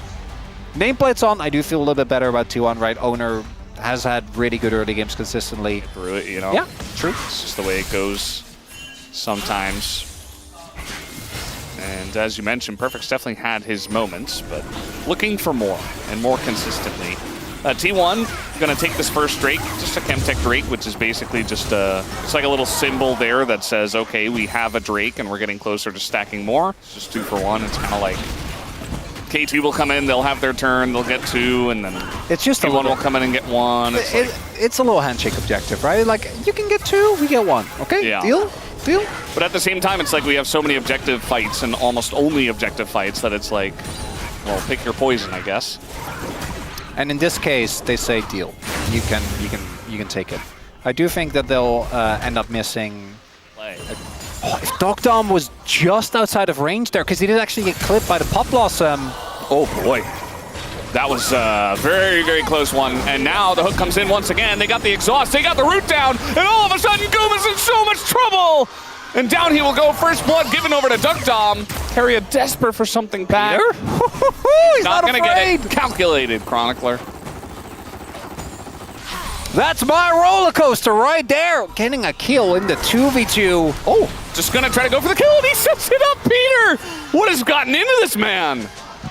Nameplate's on, I do feel a little bit better about T1, right? Owner has had really good early games consistently. Through it, you know? Yeah, true. It's just the way it goes sometimes. And as you mentioned, Perfect's definitely had his moments, but looking for more and more consistently. T1 gonna take this first Drake, just a Chemtech Drake, which is basically just it's like a little symbol there that says, okay, we have a Drake and we're getting closer to stacking more. It's just 2 for 1. It's kind of like KT will come in, they'll have their turn, they'll get 2, and then it's just T1 will come in and get 1. It's a little handshake objective, right? Like, you can get 2, we get 1. Okay, yeah. Deal? But at the same time, it's like we have so many objective fights and almost only objective fights that it's like, well, pick your poison, I guess. And in this case, they say deal. You can take it. I do think that they'll end up missing. Oh, if Dogdom was just outside of range there, because he did actually get clipped by the Pop Blossom. Oh boy. That was a very, very close one. And now the hook comes in once again. They got the exhaust, they got the root down, and all of a sudden Guma's in so much trouble! And down he will go, first blood given over to Dogdom. Carry a desperate for something back. He's not gonna afraid. get it. Calculated, Chronicler. That's my roller coaster right there. Getting a kill in the 2v2. Oh, just gonna try to go for the kill, and he sets it up, Peter! What has gotten into this man?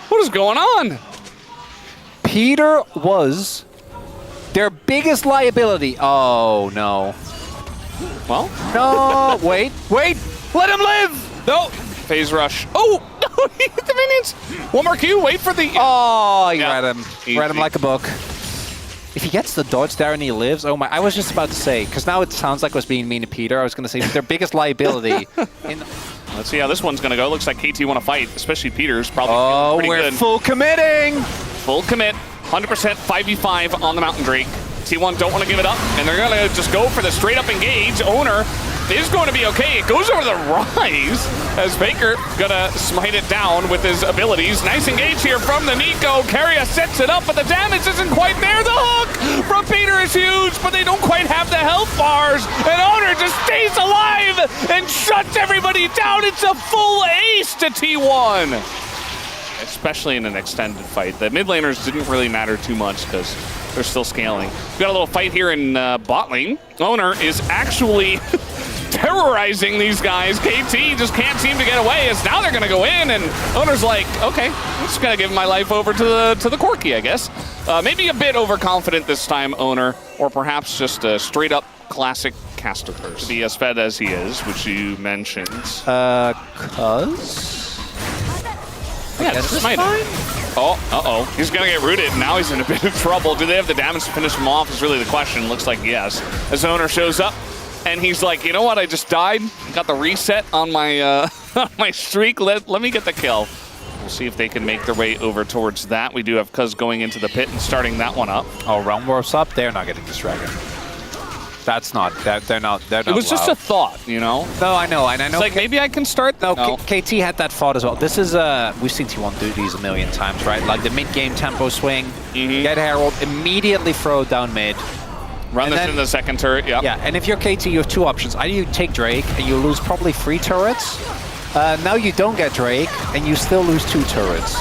What is going on? Peter was their biggest liability. Oh, no. Well? No, wait. Let him live. No. Phase rush. Oh, no, he hit the minions. One more Q, wait for the... Oh, he yeah. read him. Easy. Read him like a book. If he gets the dodge there and he lives, oh my, I was just about to say, because now it sounds like I was being mean to Peter, I was going to say their biggest liability. Let's see how this one's going to go. Looks like KT want to fight, especially Peter's probably pretty we're good. full committing. Full commit, 100% 5v5 on the Mountain Drake. T1 don't want to give it up, and they're going to just go for the straight up engage. Owner is going to be okay. It goes over the rise as Faker gonna smite it down with his abilities. Nice engage here from the Nico. Carrier sets it up, but the damage isn't quite there. The hook from Peter is huge, but they don't quite have the health bars. And Owner just stays alive and shuts everybody down. It's a full ace to T1. Especially in an extended fight. The mid laners didn't really matter too much because they're still scaling. We've got a little fight here in bot lane. Owner is actually terrorizing these guys. KT just can't seem to get away, as now they're going to go in, and Owner's like, okay, I'm just going to give my life over to the Corki, I guess. Maybe a bit overconfident this time, Owner, or perhaps just a straight-up classic caster person. To be as fed as he is, which you mentioned. Yeah, this is fine. Oh, uh-oh. He's going to get rooted. Now he's in a bit of trouble. Do they have the damage to finish him off is really the question. Looks like yes. As Owner shows up, and he's like, you know what? I just died. Got the reset on my my streak. Let me get the kill. We'll see if they can make their way over towards that. We do have Cuz going into the pit and starting that one up. Oh, Realm Warp's up. They're not getting this dragon. That's not. They're not. It was just a thought, you know. No, I know, and I know. It's like maybe I can start. No, KT had that thought as well. This is we've seen T1 do these a million times, right? Like the mid-game tempo swing, get Herald, immediately throw down mid. Run this in the second turret, yeah. Yeah, and if you're KT, you have two options. Either you take Drake and you lose probably 3 turrets. Now you don't get Drake and you still lose 2 turrets.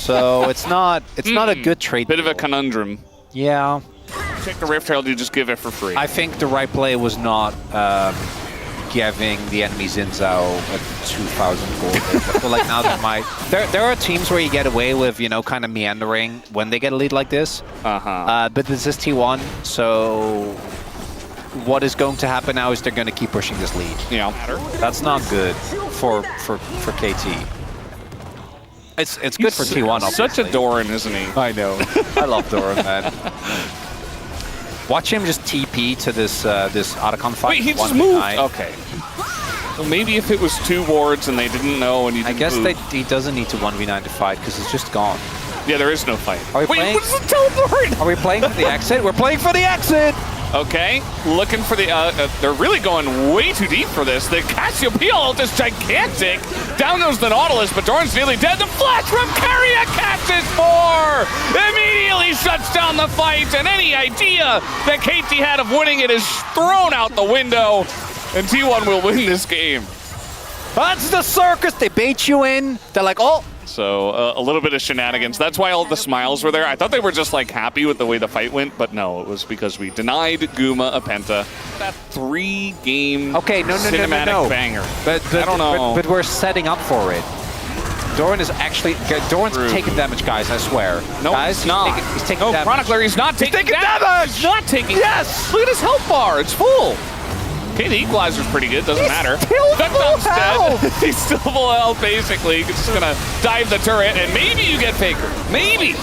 So it's not a good trade. Bit of a conundrum. Yeah. Take the Rift Herald, you just give it for free. I think the right play was not giving the enemy Xin Zhao a 2,000 gold. I feel like now they might. There are teams where you get away with, you know, kind of meandering when they get a lead like this. But this is T1, so what is going to happen now is they're going to keep pushing this lead. Yeah. That's not good for KT. It's good for T1, obviously. Such a Doran, isn't he? I know. I love Doran, man. Watch him just TP to this Otacon fight. Wait, he just moved. Okay. Well, maybe if it was 2 wards and they didn't know and he didn't move. He doesn't need to 1v9 to fight because he's just gone. Yeah, there is no fight. Wait, what's the teleport? Are we playing for the exit? We're playing for the exit! Okay, looking for the, they're really going way too deep for this. The Cassiopeia ult is gigantic. Down goes the Nautilus, but Doran's nearly dead. The flash from Carrier catches 4! Immediately shuts down the fight, and any idea that KT had of winning it is thrown out the window, and T1 will win this game. That's the circus. They bait you in. They're like, oh. So a little bit of shenanigans. That's why all the smiles were there. I thought they were just like happy with the way the fight went, but no, it was because we denied Guma a penta. That 3-game cinematic banger. But I don't know. But we're setting up for it. Doran is actually taking damage, guys. I swear. No, guys, he's not. He's taking damage. Chronicler, he's not taking damage. He's not taking. Yes. Look at his health bar. It's full. Okay, the equalizer's pretty good. Doesn't matter. Duckdown's dead. He's still full health, basically. He's just gonna dive the turret, and maybe you get Faker. Maybe.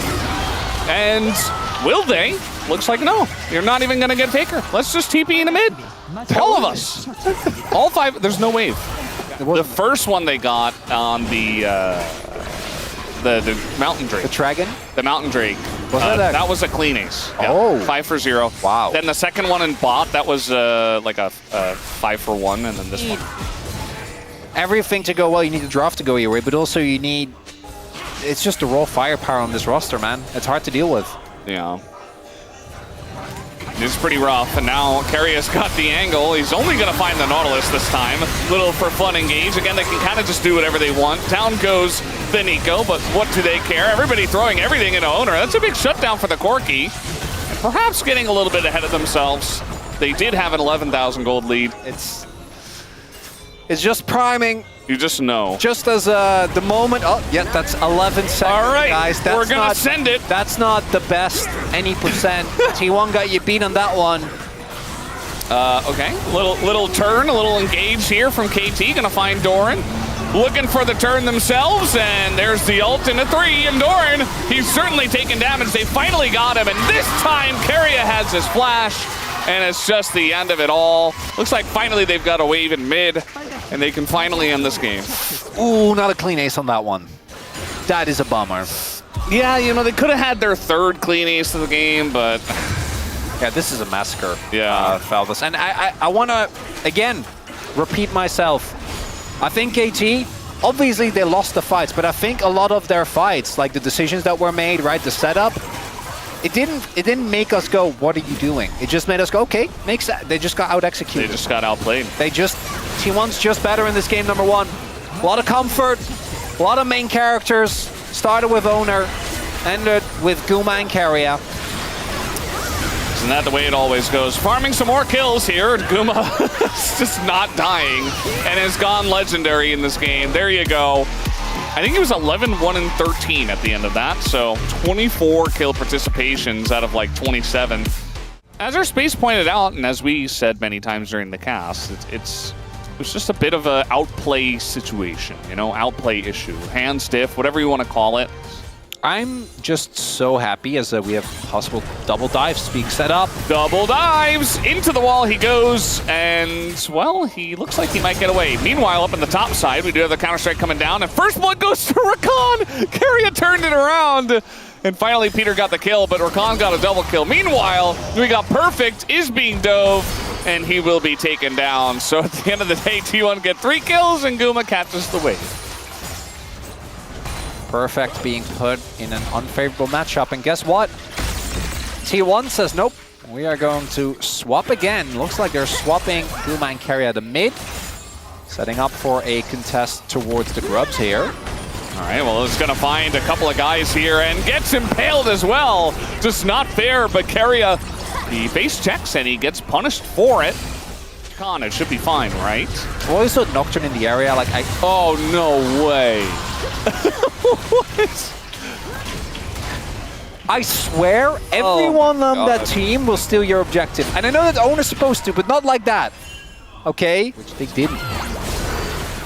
And will they? Looks like no. You're not even gonna get Faker. Let's just TP in the mid. All of us. All 5. There's no wave. The first one they got on the Mountain Drake. The Dragon? The Mountain Drake. That was a clean ace. Yeah, oh. 5 for 0. Wow. Then the second one in bot, that was like a 5 for 1, and then this one. Everything to go well, you need the draft to go your way, but also you need... It's just the raw firepower on this roster, man. It's hard to deal with. Yeah. It's pretty rough, and now Carria's got the angle. He's only going to find the Nautilus this time. Little for fun engage. Again, they can kind of just do whatever they want. Down goes the Nico, but what do they care? Everybody throwing everything into Owner. That's a big shutdown for the Corki. And perhaps getting a little bit ahead of themselves. They did have an 11,000 gold lead. It's just priming. You just know. Just as the moment... Oh, yeah, that's 11 seconds, all right, guys. That's we're going to send it. That's not the best any percent. T1 got you beat on that one. Okay, little turn, a little engage here from KT. Gonna find Doran. Looking for the turn themselves, and there's the ult in a 3, and Doran, he's certainly taking damage. They finally got him, and this time Carria has his flash, and it's just the end of it all. Looks like finally they've got a wave in mid, and they can finally end this game. Ooh, not a clean ace on that one. That is a bummer. Yeah, you know, they could have had their 3rd clean ace of the game, but... Yeah, this is a massacre. Yeah. Falvis. And I want to, again, repeat myself. I think KT, obviously they lost the fights, but I think a lot of their fights, like the decisions that were made, right, the setup, it didn't make us go, what are you doing? It just made us go, okay, makes that. They just got out-executed. They just got outplayed. T1's just better in this game, number 1. A lot of comfort, a lot of main characters. Started with Owner, ended with Guma and Carria. Isn't that the way it always goes? Farming some more kills here. Guma is just not dying and has gone legendary in this game. There you go. I think it was 11, 1, and 13 at the end of that. So 24 kill participations out of like 27. As our space pointed out, and as we said many times during the cast, it was just a bit of an outplay situation, you know, outplay issue. Hand stiff, whatever you want to call it. I'm just so happy as we have possible double dives being set up. Double dives! Into the wall he goes, and, well, he looks like he might get away. Meanwhile, up on the top side, we do have the Counter-Strike coming down, and first blood goes to Rakan! Carria turned it around, and finally Peter got the kill, but Rakan got a double kill. Meanwhile, we got Perfect, is being dove, and he will be taken down. So at the end of the day, T1 get 3 kills, and Guma catches the wave. Perfect being put in an unfavorable matchup, and guess what? T1 says nope. We are going to swap again. Looks like they're swapping Guma and Carria to mid, setting up for a contest towards the Grubs here. All right, well, it's going to find a couple of guys here and gets impaled as well. Just not fair, but Carria, he base checks and he gets punished for it. Con, it should be fine, right? Well, also Nocturne in the area, like I... Oh, no way. What? I swear, everyone on that team will steal your objective. And I know that Owner's supposed to, but not like that. Okay? Which they didn't.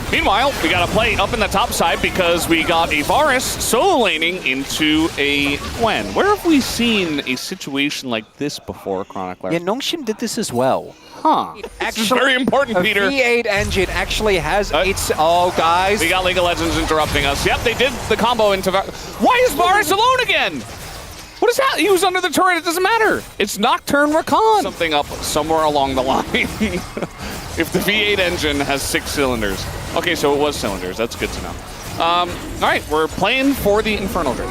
Meanwhile, we got a play up in the top side because we got a Varus solo laning into a Gwen. Where have we seen a situation like this before, Chronicler? Yeah, Nongshim did this as well. Huh. Actually, this is very important, Peter. V8 engine actually has its... Oh, guys. We got League of Legends interrupting us. Yep, they did the combo into... Why is Varus alone again? What is that? He was under the turret. It doesn't matter. It's Nocturne Rakan. Something up somewhere along the line. If the V8 engine has 6 cylinders. Okay, so it was cylinders. That's good to know. All right, we're playing for the Infernal Drake.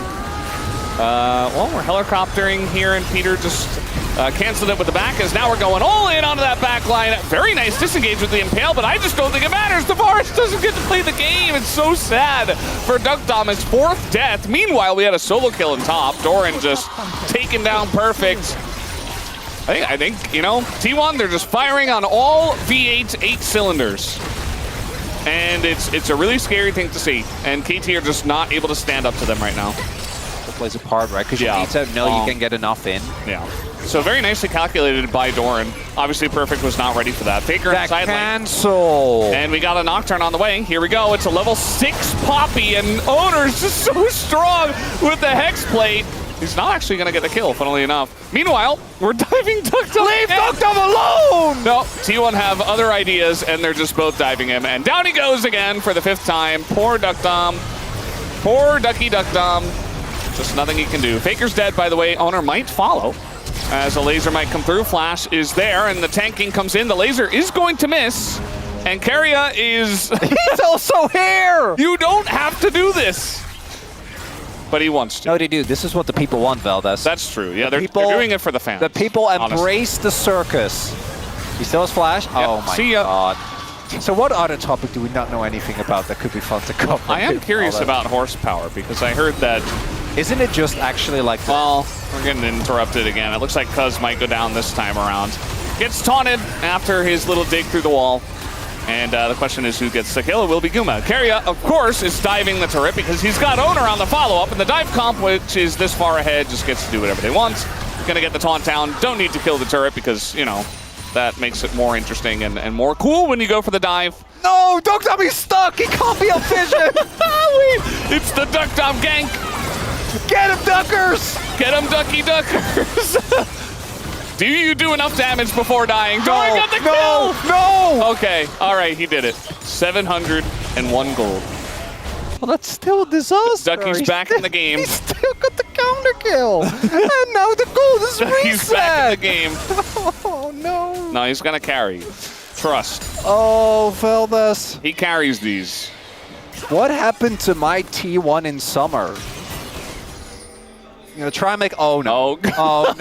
Well, we're helicoptering here, and Peter just Canceled it with the back, as now we're going all in onto that back line. Very nice disengage with the Impale, but I just don't think it matters. Tavares doesn't get to play the game. It's so sad for Duckdom. His 4th death. Meanwhile, we had a solo kill in top. Doran just taken down perfect. I think, you know, T1, they're just firing on all V8 8 cylinders. And it's a really scary thing to see. And KT are just not able to stand up to them right now. It plays a part, right? Because you need to know you can get enough in. Yeah. So very nicely calculated by Doran. Obviously, Perfect was not ready for that. Faker That side lane. cancel. And we got a Nocturne on the way. Here we go. It's a level 6 Poppy, and Owner's just so strong with the Hex Plate. He's not actually going to get the kill, funnily enough. Meanwhile, we're diving Duckdom. Leave Duckdom alone! No, T1 have other ideas, and they're just both diving him. And down he goes again for the 5th time. Poor Duckdom. Poor Ducky Duckdom. Just nothing he can do. Faker's dead, by the way. Owner might follow, as a laser might come through. Flash is there, and the tanking comes in. The laser is going to miss. And Keria is... He's also here! You don't have to do this. But he wants to. No, they do. This is what the people want, Valdez. That's true. Yeah, they're doing it for the fans. The people honestly. embrace the circus. He still has Flash? Yep. Oh my See ya. god. So what other topic do we not know anything about that could be fun to cover? I am curious about horsepower, because I heard that... Isn't it just actually like... Well, we're getting interrupted again. It looks like Cuz might go down this time around. Gets taunted after his little dig through the wall. And the question is who gets the kill. It will be Guma. Keria, of course, is diving the turret because he's got Owner on the follow-up, and the dive comp, which is this far ahead, just gets to do whatever they want. Gonna get the taunt down. Don't need to kill the turret because, you know, that makes it more interesting and more cool when you go for the dive. No, Duckdom is stuck! He can't be efficient! It's the Duckdom gank! Get him, Duckers! Get him, Ducky Duckers! Do you do enough damage before dying? Doran got the kill! No! Okay, all right, he did it. 701 gold. Well, that's still a disaster. Ducky's back in the game. He still got the counter kill. And now the gold is reset. He's back in the game. Oh, no. No, he's going to carry. Trust. Oh, Valdez. He carries these. What happened to my T1 in summer? You know, try and make... Oh, no. Oh,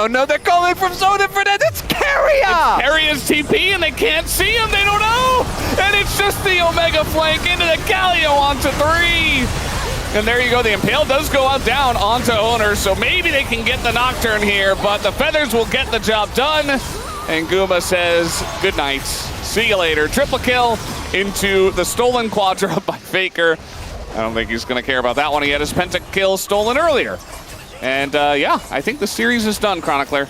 no. They're calling from so different ends. It's Keria! Keria's TP, and they can't see him. They don't know. And it's just the Omega flank into the Galio onto 3. And there you go. The Impale does go out down onto Owner, so maybe they can get the Nocturne here, but the Feathers will get the job done. And Guma says, good night. See you later. Triple kill into the stolen Quadra by Faker. I don't think he's going to care about that one. He had his pentakill stolen earlier. And yeah, I think the series is done, Chronicler.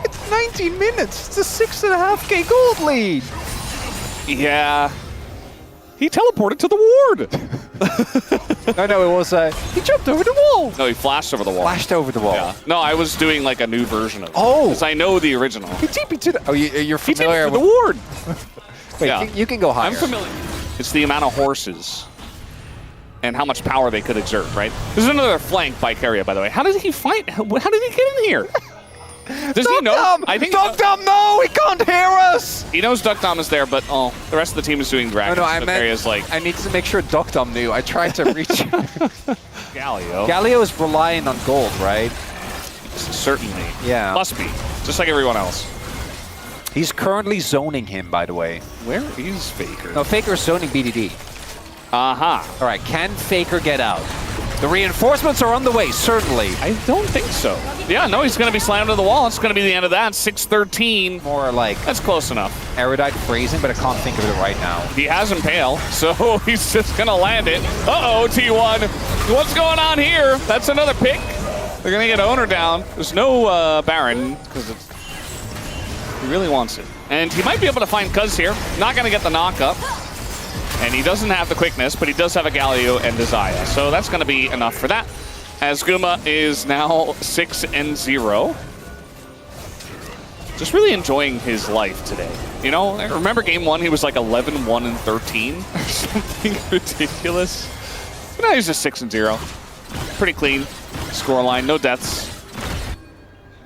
It's 19 minutes. It's a 6.5K gold lead. Yeah. He teleported to the ward. No, it was... he jumped over the wall. No, he flashed over the wall. Flashed over the wall. Yeah. No, I was doing like a new version of it. Oh. Because I know the original. He TP'd to the... Oh, you're familiar with with... the ward. Wait, Yeah. you can go higher. I'm familiar. It's the amount of horses and how much power they could exert, right? This is another flank by Keria, by the way. How did he fight? How did he get in here? Does he know? I think Duckdom, no! He can't hear us! he knows Duckdom is there, but the rest of the team is doing dragons. No, I so meant... Keria's like... I need to make sure Duckdom knew. I tried to reach him. Galio. Galio is relying on gold, right? Certainly. Yeah. Must be. Just like everyone else. He's currently zoning him, by the way. Where is Faker? No, Faker's zoning BDD. Aha. All right, can Faker get out? The reinforcements are on the way, certainly. I don't think so. Yeah, no, he's going to be slammed to the wall. It's going to be the end of that. 6-13. More like That's close enough. erudite phrasing, but I can't think of it right now. He has Impale, so he's just going to land it. Uh-oh, T1. What's going on here? That's another pick. They're going to get Owner down. There's no Baron, because he really wants it. And he might be able to find Cuz here. Not going to get the knock-up. And he doesn't have the quickness, but he does have a Galio and a Zaya. So that's going to be enough for that. As Guma is now 6-0. Just really enjoying his life today. You know, I remember game 1, he was like 11-1-13 or something ridiculous. But now he's just 6-0. Pretty clean scoreline, no deaths.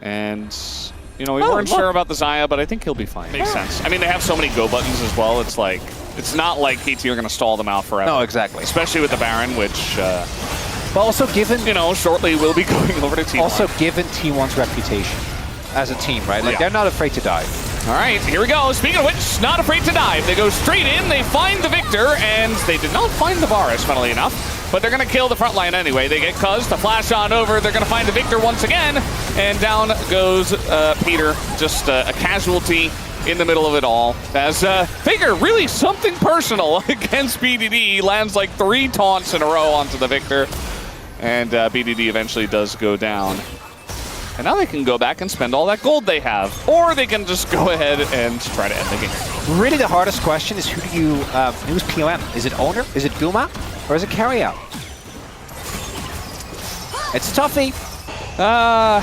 And, you know, we weren't sure about the Zaya, but I think he'll be fine. Makes sense. I mean, they have so many go buttons as well. It's like, it's not like KT are going to stall them out forever. No, exactly. Especially with the Baron, which But also given, you know, shortly we'll be going over to T1. also given T1's reputation as a team, right? Like, Yeah. they're not afraid to dive. All right, here we go. Speaking of which, not afraid to dive. They go straight in, they find the Victor, and they did not find the Varus, funnily enough. But they're going to kill the front line anyway. They get Cuz to flash on over. They're going to find the Victor once again. And down goes Peter, just a casualty in the middle of it all. As Faker, really something personal against BDD. He lands like 3 taunts in a row onto the Victor. And BDD eventually does go down. And now they can go back and spend all that gold they have. Or they can just go ahead and try to end the game. Really, the hardest question is who's POM? Is it Owner? Is it Guma? Or is it Carryout? It's a toughie.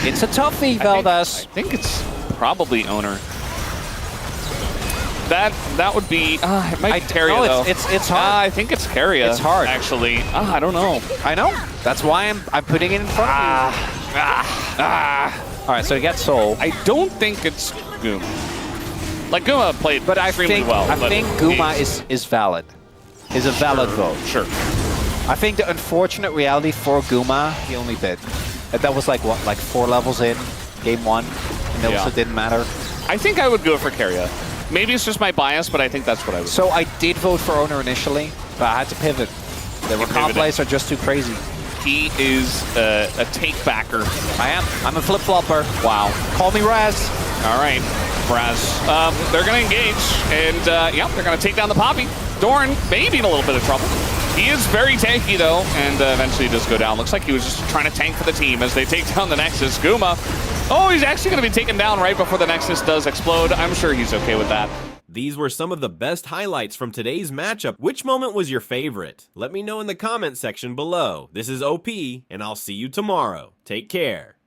It's a toughie, Valdez. I think it's probably Owner. That would be. It might be Carria, though. It's hard. I think it's Carria. It's hard. Actually. I don't know. I know. That's why I'm putting it in front of you. All right, so you got Soul. I don't think it's Guma. Like, Guma played extremely well. I think Guma is valid. Is a valid vote. Sure. I think the unfortunate reality for Guma, he only did. That was like, what, like 4 levels in game 1? And it also didn't matter. I think I would go for Carria. Maybe it's just my bias, but I think that's what I would do. So I did vote for Owner initially, but I had to pivot. The comp plays are just too crazy. He is a take-backer. I am. I'm a flip-flopper. Wow. Call me Raz. All right, Raz. They're going to engage, and they're going to take down the Poppy. Doran maybe in a little bit of trouble. He is very tanky, though, and eventually does go down. Looks like he was just trying to tank for the team as they take down the Nexus. Guma. Oh, he's actually going to be taken down right before the Nexus does explode. I'm sure he's okay with that. These were some of the best highlights from today's matchup. Which moment was your favorite? Let me know in the comment section below. This is OP, and I'll see you tomorrow. Take care.